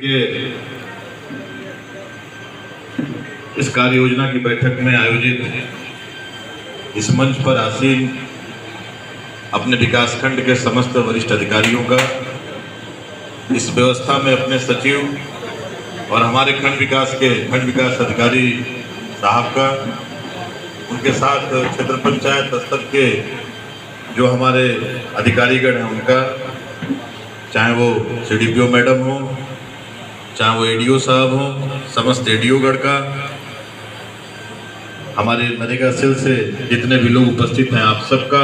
के इस कार्य योजना की बैठक में आयोजित इस मंच पर आसीन अपने विकासखंड के समस्त वरिष्ठ अधिकारियों का, इस व्यवस्था में अपने सचिव और हमारे खंड विकास अधिकारी साहब का, उनके साथ क्षेत्र पंचायत स्तर के जो हमारे अधिकारीगण हैं उनका, चाहे वो CDPO मैडम हो, चाहे वो ADO साहब हो, समस्त ADO गण का, हमारे नरेगा सेल से जितने भी लोग उपस्थित हैं आप सबका,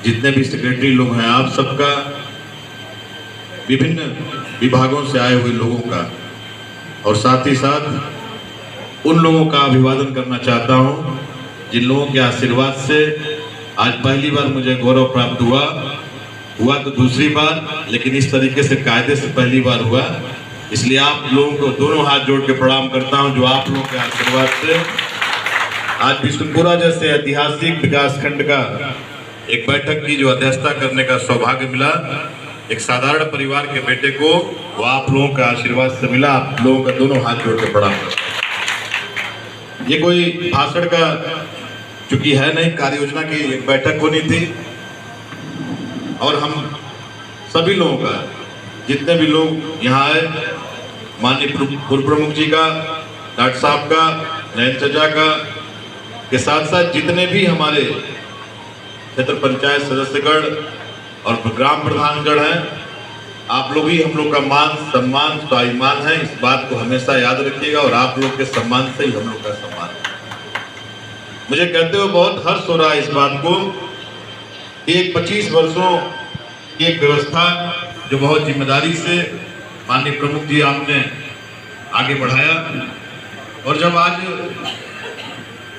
जितने भी सेक्रेटरी लोग हैं आप सबका, विभिन्न विभागों से आए हुए लोगों का, और साथ ही साथ उन लोगों का अभिवादन करना चाहता हूं जिन लोगों के आशीर्वाद से आज पहली बार मुझे गौरव प्राप्त हुआ तो दूसरी बार, लेकिन इस तरीके से कायदे से पहली बार हुआ। इसलिए आप लोगों को दोनों हाथ जोड़ के प्रणाम करता हूं जो आप लोगों के आशीर्वाद से आज बिशुनपुरा जैसे ऐतिहासिक विकासखंड का एक बैठक की जो अध्यक्षता करने का सौभाग्य मिला, एक साधारण परिवार के बेटे को, वो आप लोगों के आशीर्वाद से मिला। आप लोगों का दोनों हाथ जोड़ के प्रणाम करता हूं। ये कोई भाषण का चूंकि है नहीं, कार्य योजना की एक बैठक होनी थी और हम सभी लोगों का, जितने भी लोग यहाँ आए, माननीय पूर्व प्रमुख जी का, डॉक्टर साहब का, नयन चचा का, के साथ साथ जितने भी हमारे क्षेत्र पंचायत सदस्यगण और ग्राम प्रधानगण हैं, आप लोग ही हम लोग का मान सम्मान स्वाभिमान है। इस बात को हमेशा याद रखिएगा और आप लोग के सम्मान से ही हम लोग का सम्मान है। मुझे कहते हुए बहुत हर्ष हो रहा है इस बात को कि एक 25 वर्षों की एक व्यवस्था जो बहुत जिम्मेदारी से माननीय प्रमुख जी आपने आगे बढ़ाया, और जब आज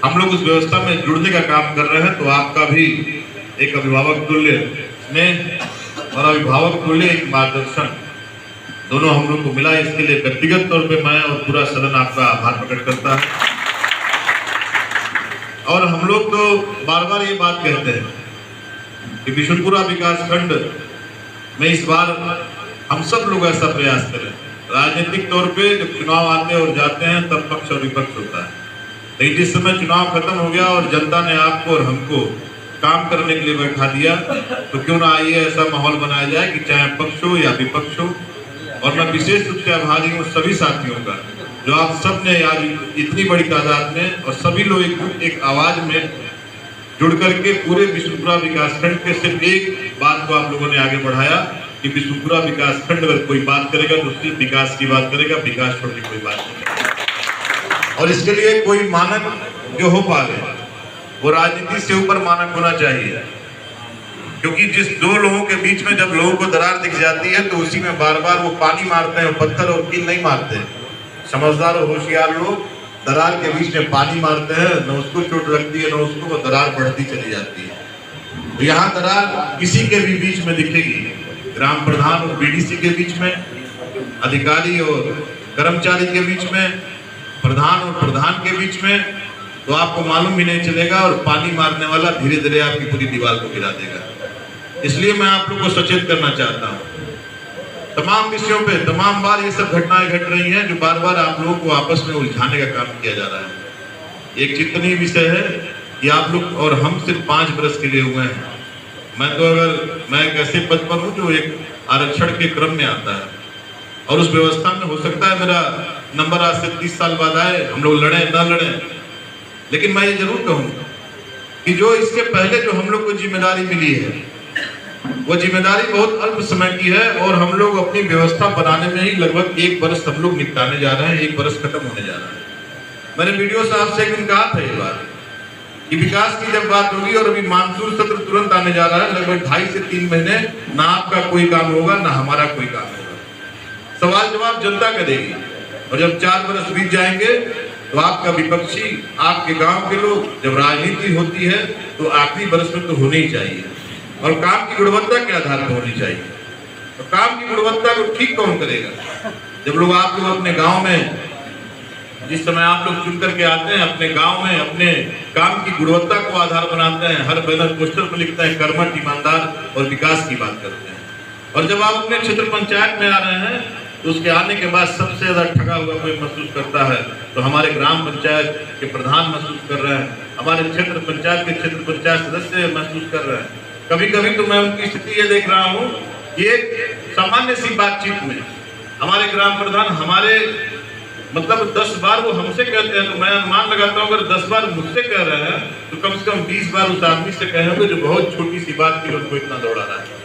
हम लोग उस व्यवस्था में जुड़ने का काम कर रहे हैं तो आपका भी एक अभिभावक तुल्य स्नेह और अभिभावक तुल्य एक मार्गदर्शन दोनों हम लोग को मिला। इसके लिए व्यक्तिगत तौर पे मैं और पूरा सदन आपका आभार प्रकट करता है। और हम लोग तो बार बार ये बात कहते हैं कि बिशुनपुरा विकासखंड में इस बार हम सब लोग ऐसा प्रयास करें। राजनीतिक तौर पे जब चुनाव आते और जाते हैं तब पक्ष और विपक्ष होता है, लेकिन जिस समय चुनाव खत्म हो गया और जनता ने आपको और हमको काम करने के लिए बैठा दिया, तो क्यों ना आइए ऐसा माहौल बनाया जाए कि चाहे पक्ष हो या विपक्ष हो। और मैं विशेष रूप से आभारी हूँ सभी साथियों का जो आप सब ने आज इतनी बड़ी तादाद में और सभी लोग एक आवाज में जुड़ करके पूरे बिशुनपुरा विकासखंड के सिर्फ एक बात को आप लोगों ने आगे बढ़ाया कि बिशुनपुरा विकासखंड अगर कोई बात करेगा तो सिर्फ विकास की बात करेगा, विकास छोड़ के कोई बात नहीं। और इसके लिए कोई मानक जो हो पा रहे वो राजनीति से ऊपर मानक होना चाहिए, क्योंकि जिस दो लोगों के बीच में जब लोगों को दरार दिख जाती है तो उसी में बार बार वो पानी मारते हैं, पत्थर और कील नहीं मारते। समझदार और होशियार लोग दरार के बीच में पानी मारते हैं, न उसको चोट लगती है न उसको, वो दरार बढ़ती चली जाती है। तो यहाँ दरार किसी के भी बीच में दिखेगी, ग्राम प्रधान और BDC के बीच में, अधिकारी और कर्मचारी के बीच में, प्रधान और प्रधान के बीच में, तो आपको मालूम भी नहीं चलेगा और पानी मारने वाला धीरे धीरे आपकी पूरी दीवार को गिरा देगा। इसलिए मैं आप लोग को सचेत करना चाहता हूँ, तमाम विषयों पे तमाम बार ये सब घटनाएं घट रही हैं जो बार बार आप लोगों को आपस में उलझाने का काम किया जा रहा है। एक चिंतनीय विषय है कि आप लोग और हम सिर्फ 5 बरस के लिए हुए हैं। मैं एक ऐसे पद पर हूँ जो एक आरक्षण के क्रम में आता है और उस व्यवस्था में हो सकता है मेरा नंबर आज से 30 साल बाद आए, हम लोग लड़े ना लड़े, लेकिन मैं ये जरूर कहूँ कि जो इसके पहले जो हम लोग को जिम्मेदारी मिली है वो जिम्मेदारी बहुत अल्प समय की है और हम लोग अपनी व्यवस्था बनाने में ही लगभग 1 बरस हम लोग निपटाने जा रहे हैं, 1 बरस खत्म होने जा रहा है। मैंने वीडियो साहब से एक दिन कहा था ये बात कि विकास की जब बात होगी और अभी मानसून सत्र तुरंत आने जा रहा है, लगभग 2.5 से 3 महीने ना आपका कोई काम होगा ना हमारा कोई काम होगा, सवाल जवाब जनता करेगी। और जब 4 बरस बीत जाएंगे तो आपका विपक्षी, आपके गांव के लोग, जब राजनीति होती है तो आखिरी बरस में तो होनी ही चाहिए और काम की गुणवत्ता के आधार पर होनी चाहिए। तो काम की गुणवत्ता को ठीक कौन करेगा? जब लोग आप लोग अपने गांव में, जिस समय आप लोग चुन करके आते हैं अपने गांव में, अपने काम की गुणवत्ता को आधार बनाते हैं, हर बैनर पोस्टर पर लिखते हैं कर्मठ, ईमानदार और विकास की बात करते हैं। और जब आप अपने क्षेत्र पंचायत में आ रहे हैं तो उसके आने के बाद सबसे ज़्यादा ठगा हुआ कोई महसूस करता है तो हमारे ग्राम पंचायत के प्रधान महसूस कर रहे हैं, हमारे क्षेत्र पंचायत सदस्य महसूस कर रहे हैं। कभी कभी तो मैं उनकी स्थिति ये देख रहा हूँ कि एक सामान्य सी बातचीत में हमारे ग्राम प्रधान हमारे मतलब 10 बार वो हमसे कहते हैं, तो मैं अनुमान लगाता हूँ अगर 10 बार मुझसे कह रहे हैं तो कम से कम 20 बार उस आदमी से कहे होंगे जो बहुत छोटी सी बात की उनको इतना दौड़ा रहा है।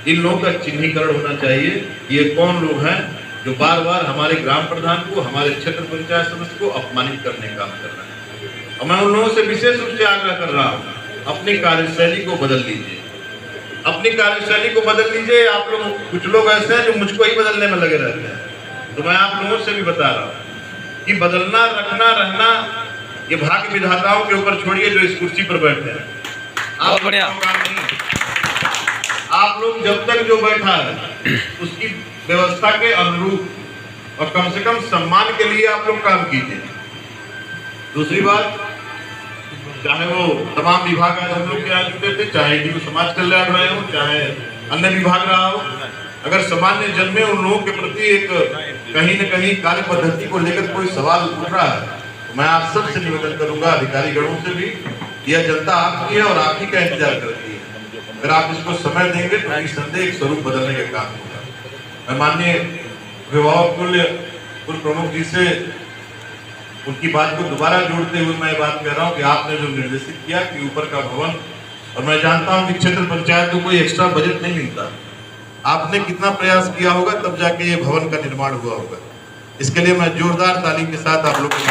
इन लोगों का चिन्हीकरण होना चाहिए, ये कौन लोग हैं जो बार बार हमारे ग्राम प्रधान को, हमारे क्षेत्र पंचायत सदस्य को अपमानित करने का काम कर रहे हैं। और मैं उन लोगों से विशेष रूप से आग्रह कर रहा हूँ, अपनी कार्यशैली को बदल लीजिए, अपनी कार्यशैली को बदल लीजिए। आप लोग, कुछ लोग ऐसे हैं जो मुझको ही बदलने में लगे रहते हैं, तो मैं आप लोगों से भी बता रहा हूँ कि बदलना, रखना, रहना ये भाग्य विधाताओं के ऊपर छोड़िए जो इस कुर्सी पर बैठे हैं। आप बढ़िया काम नहीं, आप लोग जब तक जो बैठा है उसकी व्यवस्था के अनुरूप और कम से कम सम्मान के लिए आप लोग काम कीजिए। दूसरी बात, चाहे वो तमाम विभाग आज हम लोग के यहाँ जुटे थे, चाहे हिंदू समाज कल्याण रहे हो, चाहे अन्य विभाग रहा हो, अगर सामान्य जन में उन लोगों के प्रति एक कहीं न कहीं कार्य पद्धति को लेकर कोई सवाल उठ रहा है तो मैं आप सबसे निवेदन करूंगा, अधिकारी गणों से भी, यह जनता आपकी है और आप ही का इंतजार करती है। अगर आप इसको समय देंगे तो निसंदेह एक स्वरूप बदलने का काम होगा। मैं माननीय अभिभावक कुल प्रमुख जी से उनकी बात को दोबारा जोड़ते हुए मैं बात कह रहा हूँ कि आपने जो निर्देशित किया कि ऊपर का भवन, और मैं जानता हूँ कि क्षेत्र पंचायत को कोई एक्स्ट्रा बजट नहीं मिलता, आपने कितना प्रयास किया होगा तब जाके ये भवन का निर्माण हुआ होगा। इसके लिए मैं जोरदार ताली के साथ आप लोगों को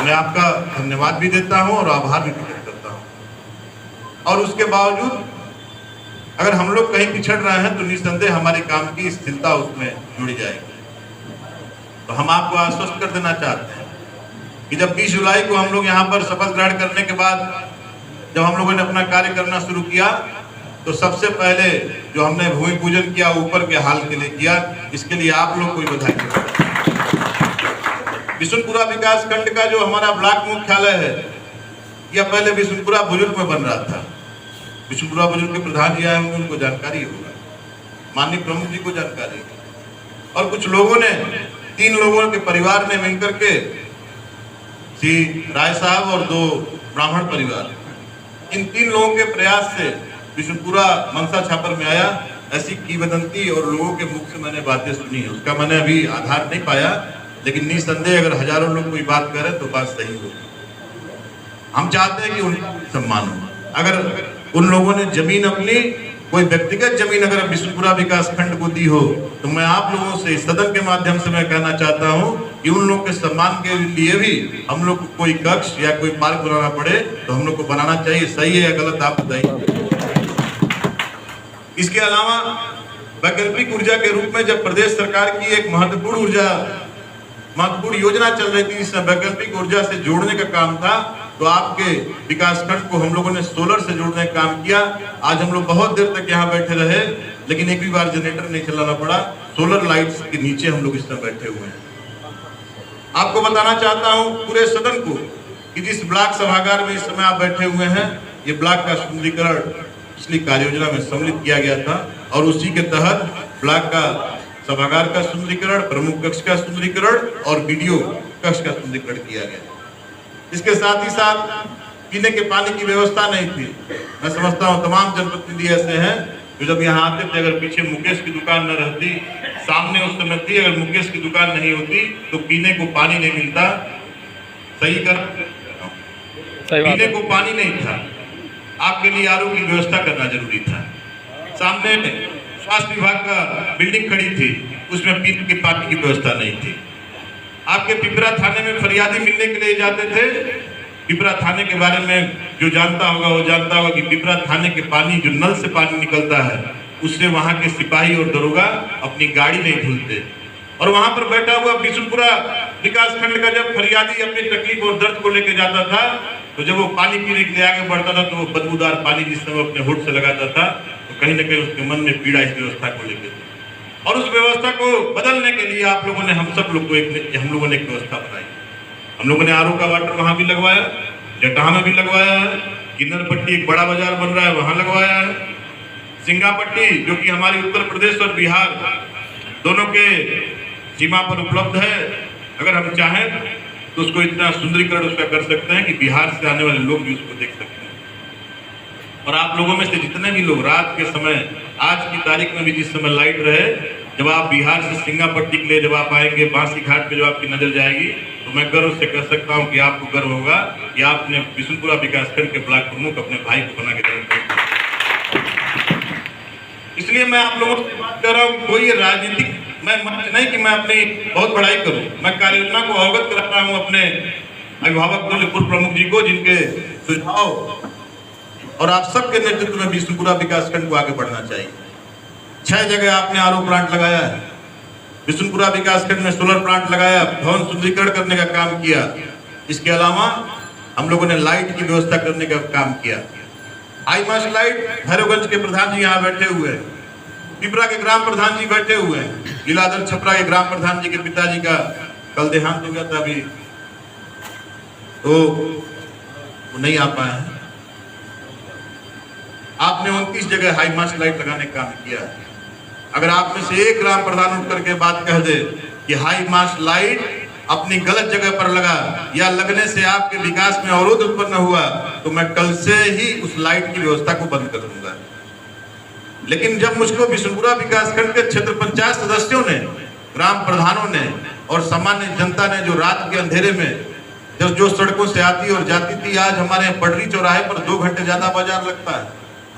मैं आपका धन्यवाद भी देता हूं और आभार भी व्यक्त करता हूं। और उसके बावजूद अगर हम लोग कहीं पिछड़ रहे हैं तो निसंदेह हमारे काम की स्थिरता उसमें जुड़ी जाएगी। तो हम आपको आश्वस्त कर देना चाहते हैं कि जब 20 जुलाई को हम लोग यहाँ पर शपथ ग्रहण करने के बाद जब हम लोगों ने अपना कार्य करना शुरू किया तो सबसे पहले जो हमने भूमि पूजन किया ऊपर के हाल के लिए किया, इसके लिए आप लोग को बधाई। बिशुनपुरा विकास खंड का जो हमारा ब्लॉक मुख्यालय है, यह पहले बिशुनपुरा बुजुर्ग में बन रहा था। बिशुनपुरा बुजुर्ग के प्रधान जी आए होंगे, उनको जानकारी होगा, माननीय प्रमुख जी को जानकारी है। और कुछ लोगों ने, 3 लोगों के परिवार ने मिलकर के, श्री राय साहब और 2 ब्राह्मण परिवार, इन 3 लोगों के प्रयास से बिशुनपुरा मनसा छापर में आया। ऐसी किंवदंती और लोगों के मुख से मैंने बातें सुनी है, उसका मैंने अभी आधार नहीं पाया, लेकिन निसंदेह अगर हजारों लोग कोई बात करें तो बात सही होगी। हम चाहते हैं कि उनका सम्मान हो। अगर उन लोगों ने जमीन अपनी, कोई व्यक्तिगत जमीन अगर बिशुनपुरा विकास खंड को दी हो तो मैं आप लोगों से सदन के माध्यम से मैं कहना चाहता हूं कि उन लोगों के सम्मान के लिए भी हम लोग को कोई कक्ष या कोई पार्क बनाना पड़े तो हम लोग को बनाना चाहिए। सही है या गलत आप बताइए। इसके अलावा वैकल्पिक ऊर्जा के रूप में जब प्रदेश सरकार की एक महत्वपूर्ण योजना चल रही थी जिसमें वैकल्पिक ऊर्जा से जोड़ने का काम था, तो आपके विकास खंड को हम लोगों ने सोलर से जोड़ने का काम किया। आज हम लोग बहुत देर तक यहाँ बैठे रहे, लेकिन एक भी बार जनरेटर नहीं चलाना पड़ा। सोलर लाइट्स के नीचे हम लोग इस तरह बैठे हुए हैं। आपको बताना चाहता हूँ पूरे सदन को कि जिस ब्लॉक सभागार में इस समय आप बैठे हुए हैं, ये ब्लॉक का सुंदरीकरण पिछली कार्य योजना में सम्मिलित किया गया था और उसी के तहत ब्लॉक का सभागार का सुंदरीकरण, प्रमुख कक्ष का सुंदरीकरण और वीडियो कक्ष का सुंदरीकरण किया गया। इसके साथ ही साथ पीने के पानी की व्यवस्था नहीं थी। मैं समझता हूँ तमाम जनप्रतिनिधि ऐसे हैं जो जब यहाँ आते थे, अगर पीछे मुकेश की दुकान न रहती, सामने उस समय थी, अगर मुकेश की दुकान नहीं होती तो पीने को पानी नहीं मिलता। पीने को पानी नहीं था, आपके लिए आरओ की व्यवस्था करना जरूरी था। सामने स्वास्थ्य विभाग का बिल्डिंग खड़ी थी, उसमें पीने के पानी की व्यवस्था नहीं थी। आपके पिपरा थाने में फरियादी मिलने के लिए जाते थे। पिपरा थाने के बारे में जो जानता होगा वो जानता होगा कि पिपरा थाने के पानी, जो नल से पानी निकलता है, उससे वहां के सिपाही और दरोगा अपनी गाड़ी नहीं धुलते। और वहां पर बैठा हुआ बिशुनपुरा विकास खंड का जब फरियादी अपनी तकलीफ और दर्द को लेकर जाता था, तो जब वो पानी पीने के लिए आगे बढ़ता था तो वो बदबूदार पानी जिस समय अपने होठ से लगाता था, तो कहीं ना कहीं उसके मन में पीड़ा इस व्यवस्था को लेकर थी। और उस व्यवस्था को बदलने के लिए आप लोगों ने, हम सब लोग को हम लोगों ने एक व्यवस्था बनाई। हम लोगों ने आरओ का वाटर वहां भी लगवाया, जटाह में भी लगवाया है, किन्नर पट्टी एक बड़ा बाजार बन रहा है वहां लगवाया है, सिंगापट्टी जो कि हमारे उत्तर प्रदेश और बिहार दोनों के सीमा पर उपलब्ध है। अगर हम चाहें तो उसको इतना सुंदरीकरण उसका कर सकते हैं कि बिहार से आने वाले लोग भी उसको देख सकते हैं। और आप लोगों में से जितने भी लोग रात के समय, आज की तारीख में भी जिस समय लाइट रहे, जब आप बिहार से सिंगापट्टी के लिए जब आप आएंगे, बांसी घाट पे जब आपकी नजर जाएगी, तो मैं गर्व से कह सकता हूं कि आपको गर्व होगा कि आपने बिशुनपुरा विकासखंड के ब्लॉक प्रमुख अपने भाई को बना के दिया। इसलिए मैं आप लोगों से बात कर रहा हूँ, कोई राजनीतिक मैं नहीं कि मैं अपनी बहुत बड़ाई करूं, मैं कार्य योजना को अवगत करा रहा हूं अपने अभिभावक पूर्व प्रमुख जी को, जिनके सुझाव और आप सबके नेतृत्व में बिशुनपुरा विकासखंड को आगे बढ़ना चाहिए। 6 जगह आपने आरओ प्लांट लगाया है, बिशुनपुरा विकासखंड में सोलर प्लांट लगाया, भवन सुंदरीकरण करने का काम किया। इसके अलावा हम लोगों ने लाइट की व्यवस्था करने का काम किया। हाईमास्ट लाइट भैरवगंज के प्रधान जी यहाँ बैठे हुए हैं, पिपरा के ग्राम प्रधान जी बैठे हुए हैं, लीलाधर छपरा के ग्राम प्रधान जी के पिताजी का कल देहांत हो गया था अभी, तो वो नहीं आ पाए हैं। आपने 29 जगह हाईमास्ट लाइट लगाने का काम किया। अगर आप में से एक ग्राम प्रधान उठ करके बात कह दे कि हाईमास्ट लाइट अपनी गलत जगह पर लगा या लगने से आपके विकास में अवरोध उत्पन्न हुआ, तो मैं कल से ही उस लाइट की व्यवस्था को बंद कर दूंगा। लेकिन जब मुझको बिशुनपुरा विकासखंड के क्षेत्र पंचायत सदस्यों ने, ग्राम प्रधानों ने और सामान्य जनता ने जो रात के अंधेरे में जो सड़कों से आती और जाती थी, आज हमारे पटरी चौराहे पर 2 घंटे ज्यादा बाजार लगता है,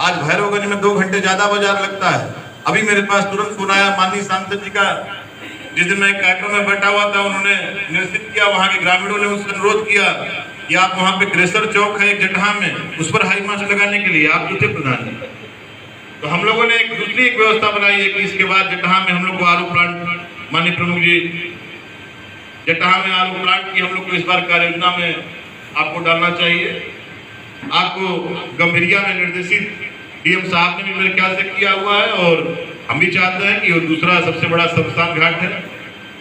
आज भैरवगंज में 2 घंटे ज्यादा बाजार लगता है। अभी मेरे पास तुरंत फोन आया माननीय सांसद जी का, जिस दिन मैं कार्यक्रम में बैठा हुआ था, उन्होंने निश्चित किया, वहां के ग्रामीणों ने उनसे अनुरोध किया कि आप वहां पे क्रेशर चौक है एक जटहा में, उस पर हाईमास्ट लगाने के लिए आप थे प्रधान जी। तो हम लोगों ने एक दूसरी व्यवस्था बनाई है कि इसके बाद जटहा में हम लोग को आरओ प्लांट, माननीय प्रमुख जी, जटहा में आरओ प्लांट की हम लोग को इस बार कार्य योजना में आपको डालना चाहिए। आपको गंभीरिया में निर्देशित डीएम साहब ने भी मेरे ख्याल से किया हुआ है, और हम भी चाहते हैं कि वो दूसरा सबसे बड़ा शमशान घाट है,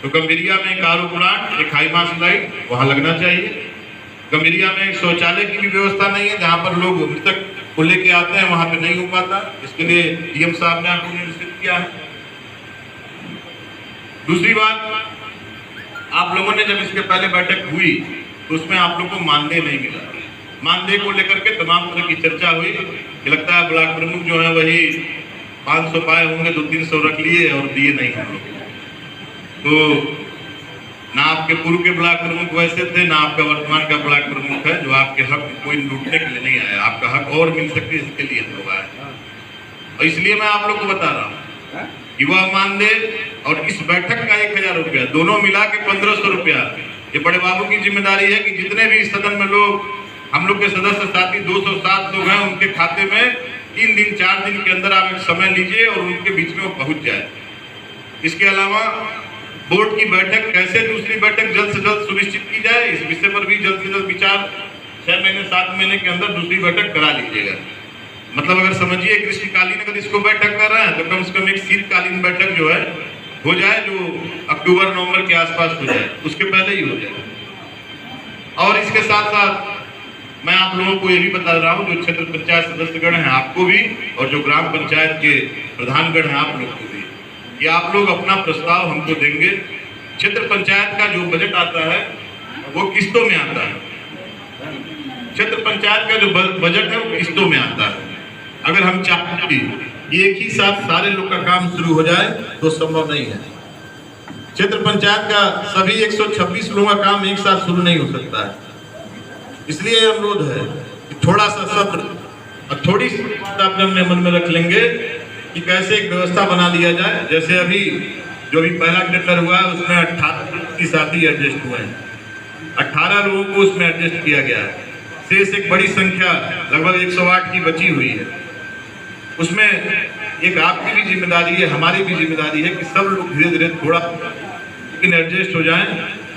तो गंभीरिया में एक आरओ प्लांट, एक हाईमास्ट लाइट वहां लगना चाहिए। गंभीरिया में एक शौचालय की भी व्यवस्था नहीं है, जहां पर लोग मृतक को लेके आते हैं, वहां पे नहीं हो पाता, इसके लिए डीएम साहब ने आपको निर्देशित किया है। दूसरी बात, आप लोगों ने जब इसके पहले बैठक हुई तो उसमें आप लोग को मानदेय नहीं मिला। मानदेय को लेकर के तमाम तरह की चर्चा हुई कि लगता है ब्लॉक प्रमुख जो है वही 500 पाए होंगे, 200-300 रख लिए और दिए नहीं हम लोग। तो ना आपके पूर्व के ब्लॉक प्रमुख वैसे थे, ना आपका वर्तमान का ब्लॉक प्रमुख है जो आपके हक कोई लूटने के लिए नहीं आया, आपका हक और मिल सकती है इसके लिए हम लोग आए। और इसलिए मैं आप लोग को बता रहा हूँ कि वह मानदेय और इस बैठक का 1000 रुपया दोनों मिला के 1500 रुपया, ये बड़े बाबू की जिम्मेदारी है कि जितने भी सदन में लोग, हम लोग के सदस्य साथी 207 लोग हैं, उनके खाते में 3 दिन 4 दिन के अंदर आप एक समय लीजिए और उनके बीच में वो पहुंच जाए। इसके अलावा बोर्ड की बैठक, कैसे दूसरी बैठक जल्द से जल्द सुनिश्चित की जाए, इस विषय पर भी जल्द से जल्द विचार 6 महीने 7 महीने के अंदर दूसरी बैठक करा लीजिएगा। मतलब अगर समझिए ग्रीष्मकालीन अगर इसको बैठक कर रहे हैं तो कम से कम एक शीतकालीन बैठक जो है हो जाए, जो अक्टूबर नवंबर के आसपास हो जाए, उसके पहले ही हो जाए। और इसके साथ साथ मैं आप लोगों को ये भी बता रहा हूँ, जो क्षेत्र पंचायत सदस्यगण हैं आपको भी, और जो ग्राम पंचायत के प्रधानगण हैं आप लोग को भी, कि आप लोग अपना प्रस्ताव हमको देंगे। क्षेत्र पंचायत का जो बजट आता है वो किस्तों में आता है। क्षेत्र पंचायत का जो बजट है वो किस्तों में आता है। अगर हम चाहते कि एक ही साथ सारे लोग का काम शुरू हो जाए तो संभव नहीं है। क्षेत्र पंचायत का सभी 126 लोगों का काम एक साथ शुरू नहीं हो सकता है। इसलिए अनुरोध है कि थोड़ा सा सब्र और थोड़ी सी बात अपने मन में रख लेंगे कि कैसे एक व्यवस्था बना लिया जाए। जैसे अभी जो भी पहला टेंडर हुआ है उसमें 18 की साथी एडजस्ट हुए हैं, 18 लोगों को उसमें एडजस्ट किया गया है। शेष एक बड़ी संख्या लगभग 108 की बची हुई है। उसमें एक आपकी भी जिम्मेदारी है, हमारी भी जिम्मेदारी है कि सब लोग धीरे धीरे थोड़ा लेकिन एडजस्ट हो जाएं।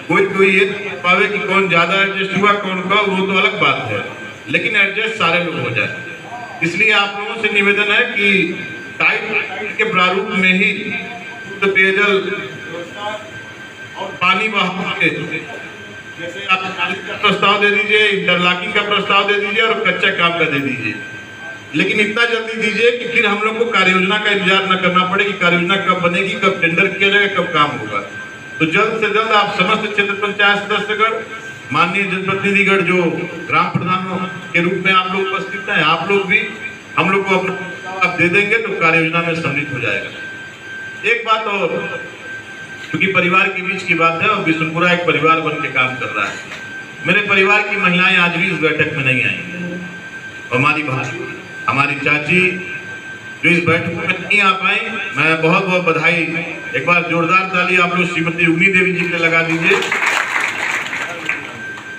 कोई ये पावे कि कौन ज्यादा एडजस्ट हुआ कौन का, वो तो अलग बात है, लेकिन एडजस्ट सारे लोग हो जाए। इसलिए आप लोगों से निवेदन है कि टाइप के प्रारूप में ही शुद्ध पेयजल और पानी बहाव के, जैसे आप का प्रस्ताव दे दीजिए, इंटरलॉकिंग का प्रस्ताव दे दीजिए और कच्चा काम का दे दीजिए। लेकिन इतना जल्दी दीजिए कि फिर हम लोग को कार्य योजना का इंतजार न करना पड़े कि कार्य योजना कब बनेगी, कब टेंडर किया जाएगा, कब काम होगा। तो जल्द से जल्द आप समस्त क्षेत्र पंचायत सदस्यगण, माननीय जनप्रतिनिधिगण जो ग्राम प्रधानों के रूप में आप लोग उपस्थित हैं, आप लोग भी हम लोग को अपना आप दे देंगे तो कार्य योजना में सम्मिलित हो जाएगा। एक बात और, क्योंकि परिवार के बीच की बात है और बिशुनपुरा एक परिवार बन के काम कर रहा है। मेरे परिवार की महिलाएं आज भी इस बैठक में नहीं आई। हमारी भाभी, हमारी चाची जो इस बैठक में नहीं आ पाई, मैं बहुत बहुत बधाई, एक बार जोरदार ताली आप लोग श्रीमती उग्नी देवी जी के लगा दीजिए।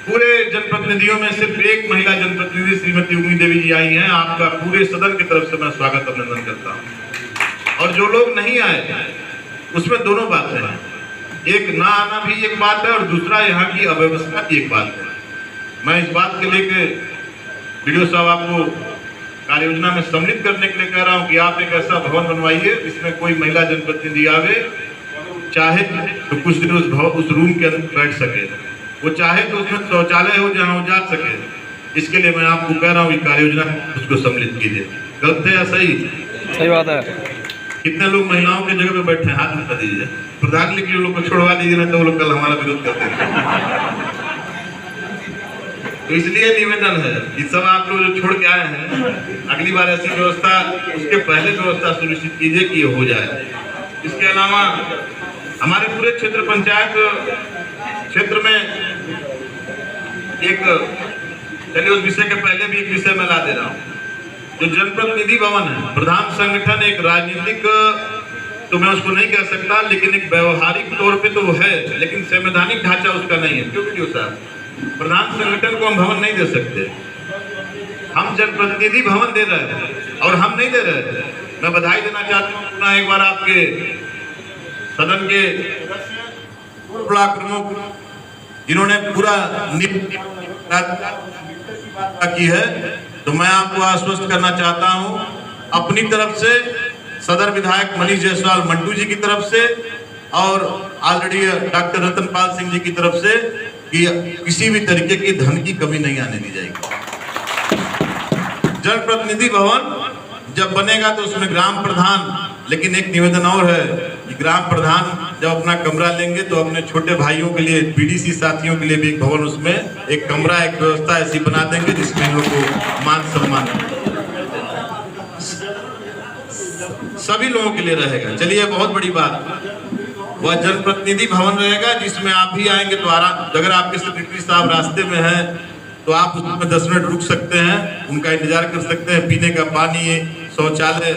पूरे जनप्रतिनिधियों में सिर्फ एक महिला जनप्रतिनिधि श्रीमती उग्नी देवी जी आई हैं। आपका पूरे सदन की तरफ से मैं स्वागत अभिनंदन करता हूं। और जो लोग नहीं आए उसमें दोनों बातें हैं, एक ना आना भी एक बात है और दूसरा यहाँ की अव्यवस्था की एक बात है। मैं इस बात के लेके वीडियो साहब आपको कार्य योजना में सम्मिलित करने के लिए कह रहा हूँ कि आप एक ऐसा भवन बनवाइए जिसमें कोई महिला जनप्रतिनिधि आवे, चाहे तो कुछ दिन उस रूम के अंदर बैठ सके, वो चाहे तो उसमें शौचालय हो जहाँ वो जा सके। इसके लिए मैं आपको कह रहा हूँ कि कार्य योजना उसको सम्मिलित कीजिए। गलत है या सही? सही बात है। कितने लोग महिलाओं के जगह पे बैठे हैं, हाथ उठा दीजिए। प्रधान लिख लोग को छोड़वा दीजिए, नहीं तो वो लोग कल हमारा विरोध करते हैं। तो इसलिए निवेदन है कि सब आप लोग जो छोड़ के आए हैं, अगली बार ऐसी व्यवस्था, उसके पहले व्यवस्था सुनिश्चित कीजिए कि ये हो जाए। इसके अलावा हमारे पूरे क्षेत्र पंचायत क्षेत्र में एक, चलिए उस विषय के पहले भी एक विषय मैं ला दे रहा हूँ। जो जनप्रतिनिधि भवन है, प्रधान संगठन एक राजनीतिक, तो मैं उसको नहीं कह सकता, लेकिन एक व्यवहारिक तौर पे तो वो है, लेकिन संवैधानिक ढांचा उसका नहीं है। क्यों वीडियो साहब? प्रधान संगठन को हम भवन नहीं दे सकते, हम जनप्रतिनिधि भवन दे रहे हैं और हम नहीं दे रहे हैं। मैं बधाई देना चाहता हूँ पुनः एक बार आपके सदन के ब्लॉक प्रमुख जिन्होंने पूरा की है, तो मैं आपको आश्वस्त करना चाहता हूं अपनी तरफ से, सदर विधायक मनीष जायसवाल मंटू जी की तरफ से और ऑलरेडी डॉक्टर रतनपाल सिंह जी की तरफ से कि किसी भी तरीके की धन की कमी नहीं आने दी जाएगी। जनप्रतिनिधि भवन जब बनेगा तो उसमें ग्राम प्रधान, लेकिन एक निवेदन और है कि ग्राम प्रधान जब अपना कमरा लेंगे तो अपने छोटे भाइयों के लिए, बीडीसी साथियों के लिए भी एक भवन, उसमें एक कमरा, एक व्यवस्था ऐसी बना देंगे जिसमें लोगों को मान सम्मान सभी लोगों के लिए रहेगा। चलिए बहुत बड़ी बात, वह जनप्रतिनिधि भवन रहेगा जिसमें आप भी आएंगे तो आराम, अगर आपके सेक्रेटरी साहब रास्ते में हैं तो आप उसमें 10 मिनट रुक सकते हैं, उनका इंतजार कर सकते हैं। पीने का पानी, शौचालय,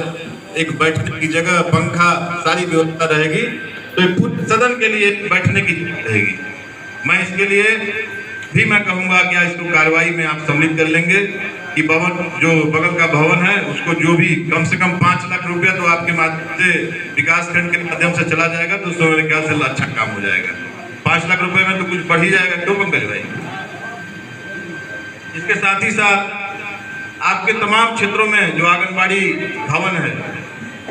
एक बैठने की जगह, पंखा, सारी व्यवस्था रहेगी। तो पूरे सदन के लिए बैठने की जगह रहेगी। मैं इसके लिए भी मैं कहूँगा कि इसको कार्रवाई में आप सम्मिलित कर लेंगे कि भवन जो बगल का भवन है उसको जो भी कम से कम 5 लाख रुपया तो आपके माध्यम से, विकास खंड के माध्यम से चला जाएगा, तो उसमें मेरे ख्याल से अच्छा काम हो जाएगा। 5 लाख रुपए में तो कुछ बढ़ ही जाएगा, क्यों पंकज भाई? इसके साथ ही साथ आपके तमाम क्षेत्रों में जो आंगनबाड़ी भवन है,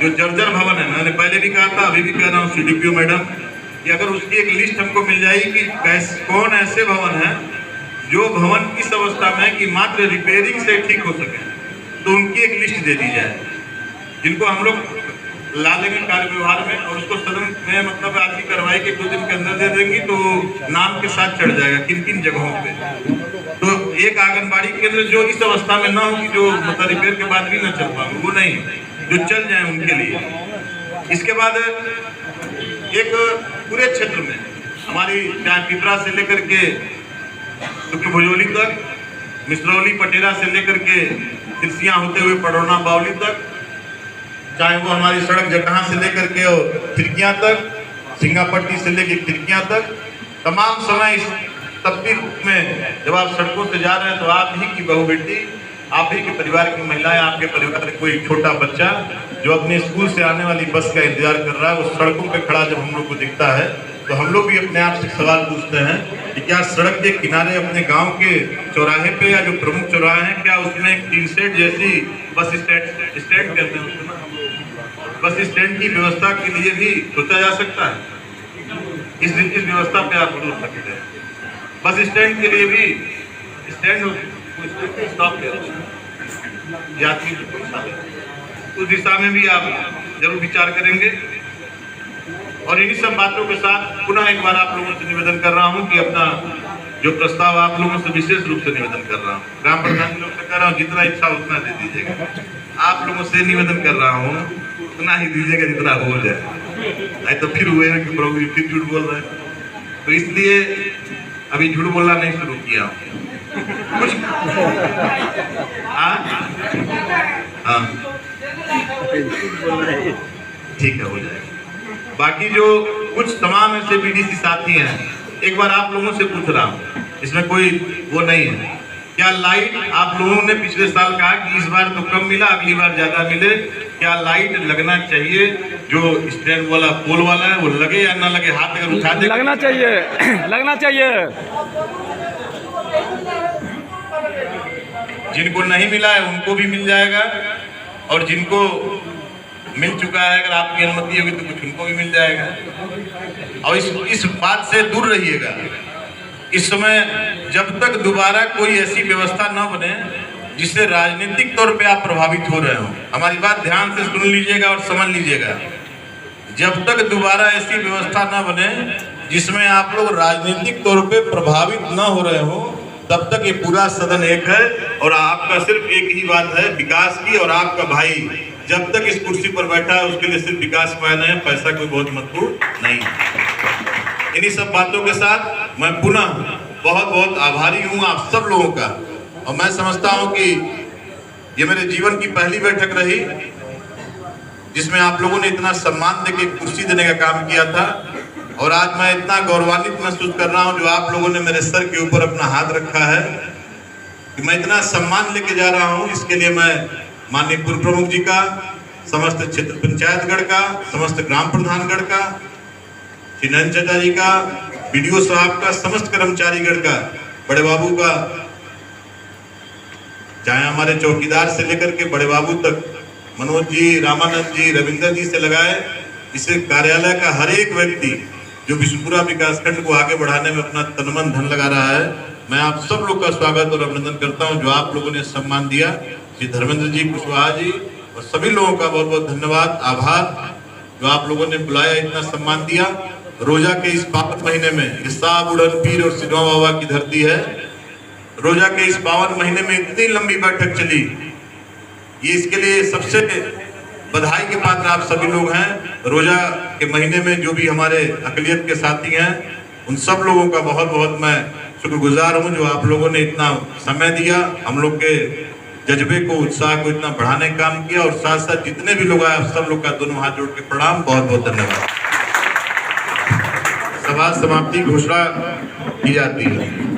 जो जर्जर भवन है, मैंने पहले भी कहा था, अभी भी कह रहा हूँ सीडीपीओ मैडम, कि अगर उसकी एक लिस्ट हमको मिल जाएगी कि कौन ऐसे भवन है जो भवन इस अवस्था में कि मात्र रिपेयरिंग से ठीक हो सके, तो उनकी एक लिस्ट दे दी जाए, जिनको हम लोग ला लेंगे कार्य व्यवहार में और उसको सदन में, मतलब आखिरी कार्रवाई के 2 दिन के अंदर दे देंगी, तो नाम के साथ चढ़ जाएगा किन किन जगहों पे। तो एक आंगनबाड़ी केंद्र जो इस अवस्था में ना हो कि जो मतलब रिपेयर के बाद भी ना चल पाए, वो नहीं, जो चल जाए उनके लिए। इसके बाद एक पूरे क्षेत्र में हमारी चाहे पिपरा से लेकर के भुजोली तक, मिसरौली पटेरा से लेकर के तिरसिया होते हुए पडौना बावली तक, चाहे वो हमारी सड़क जगह से लेकर के और खिड़कियां तक, सिंगापट्टी से लेकर खिड़कियां तक, तमाम समय इस तब्दील में जब आप सड़कों से जा रहे हैं तो आप ही की बहू बेटी, आप ही के परिवार की महिलाएं, आपके परिवार में कोई छोटा बच्चा जो अपने स्कूल से आने वाली बस का इंतजार कर रहा है, उस सड़कों पे खड़ा जब हम लोग को दिखता है तो हम लोग भी अपने आप से सवाल पूछते हैं कि क्या सड़क के किनारे अपने गांव के चौराहे पे या जो प्रमुख चौराहे हैं, क्या उसमें एक टीन सेट जैसी बस स्टैंड कहते हैं, बस स्टैंड की व्यवस्था के लिए भी सोचा जा सकता है? इस व्यवस्था पे आप जरूर सकते हैं। बस स्टैंड के लिए भी स्टैंड स्टॉप जाति उस दिशा में भी आप जरूर विचार करेंगे। और इन्हीं सब बातों के साथ पुनः एक बार आप लोगों से निवेदन कर रहा हूं कि अपना जो प्रस्ताव आप लोगों से विशेष रूप से निवेदन कर रहा हूं, ग्राम प्रधान जी लोग से कर रहा हूं, जितना इच्छा उतना दे दीजिएगा। आप लोगों से निवेदन कर रहा हूं उतना ही दीजिएगा जितना हो जाए, नहीं तो फिर हुए कि प्रभु जी फिर झूठ बोल रहे हैं। तो इसलिए अभी झूठ बोलना नहीं शुरू किया कुछ। हाँ ठीक है, हो जाएगा। बाकी जो कुछ तमाम ऐसे बीडीसी साथी हैं, एक बार आप लोगों से पूछ रहा हूँ, इसमें कोई वो नहीं है, क्या लाइट आप लोगों ने पिछले साल कहा कि इस बार तो कम मिला, अगली बार ज्यादा मिले, क्या लाइट लगना चाहिए? जो स्टैंड वाला पोल वाला है वो लगे या ना लगे? हाथ अगर उठा दे। लगना चाहिए, लगना चाहिए। जिनको नहीं मिला है उनको भी मिल जाएगा, और जिनको मिल चुका है अगर आपकी अनुमति होगी तो कुछ उनको भी मिल जाएगा। और इस बात से दूर रहिएगा, इस समय जब तक दोबारा कोई ऐसी व्यवस्था न बने जिससे राजनीतिक तौर पे आप प्रभावित हो रहे हो, हमारी बात ध्यान से सुन लीजिएगा और समझ लीजिएगा। जब तक दोबारा ऐसी व्यवस्था न बने जिसमें आप लोग राजनीतिक तौर पे प्रभावित न हो रहे हो, तब तक ये पूरा सदन एक है और आपका सिर्फ एक ही बात है, विकास की। और आपका भाई जब तक इस कुर्सी पर बैठा है उसके लिए सिर्फ विकास मायने है, पैसा कोई बहुत महत्वपूर्ण नहीं है। इन्हीं सब बातों के साथ मैं पुनः बहुत बहुत आभारी हूँ आप सब लोगों का। और मैं समझता हूँ कि ये मेरे जीवन की पहली बैठक रही जिसमें आप लोगों ने इतना सम्मान देके कुर्सी देने का काम किया था। और आज मैं इतना गौरवान्वित महसूस कर रहा हूँ जो आप लोगों ने मेरे सर के ऊपर अपना हाथ रखा है कि मैं इतना सम्मान लेके जा रहा हूँ। इसके लिए मैं माननीय पूर्व प्रमुख जी का, समस्त क्षेत्र पंचायतगढ़ का, समस्त ग्राम प्रधानगढ़ का, श्री नयन चाचा जी का, बीडीओ साहब का, समस्त कर्मचारीगढ़ का, बड़े बाबू का, चाहे हमारे चौकीदार से लेकर के बड़े बाबू तक, मनोज जी, रामानंद जी, रविंदर जी से लगाए इसे कार्यालय का हर एक व्यक्ति जो विष्णुपुरा विकास खंड को आगे बढ़ाने में अपना तनमन धन लगा रहा है, मैं आप सब लोग का स्वागत और अभिनंदन करता हूं। जो आप लोगों ने सम्मान दिया, श्री धर्मेंद्र जी, कुशवाहा जी और सभी लोगों का बहुत बहुत धन्यवाद, आभार। जो आप लोगों ने बुलाया, इतना सम्मान दिया। रोजा के इस पावन महीने में साब उड़न पीर और सिद्धों बाबा की धरती है। रोजा के इस पावन महीने में इतनी लंबी बैठक चली, ये इसके लिए सबसे बधाई के पात्र आप सभी लोग हैं। रोजा के महीने में जो भी हमारे अकलियत के साथी हैं, उन सब लोगों का बहुत बहुत मैं शुक्रगुजार हूं जो आप लोगों ने इतना समय दिया, हम लोग के जज्बे को, उत्साह को इतना बढ़ाने का काम किया। और साथ साथ जितने भी लोग आए आप सब लोग का दोनों हाथ जोड़ के प्रणाम, बहुत बहुत धन्यवाद। सभा समाप्ति घोषणा की जाती है।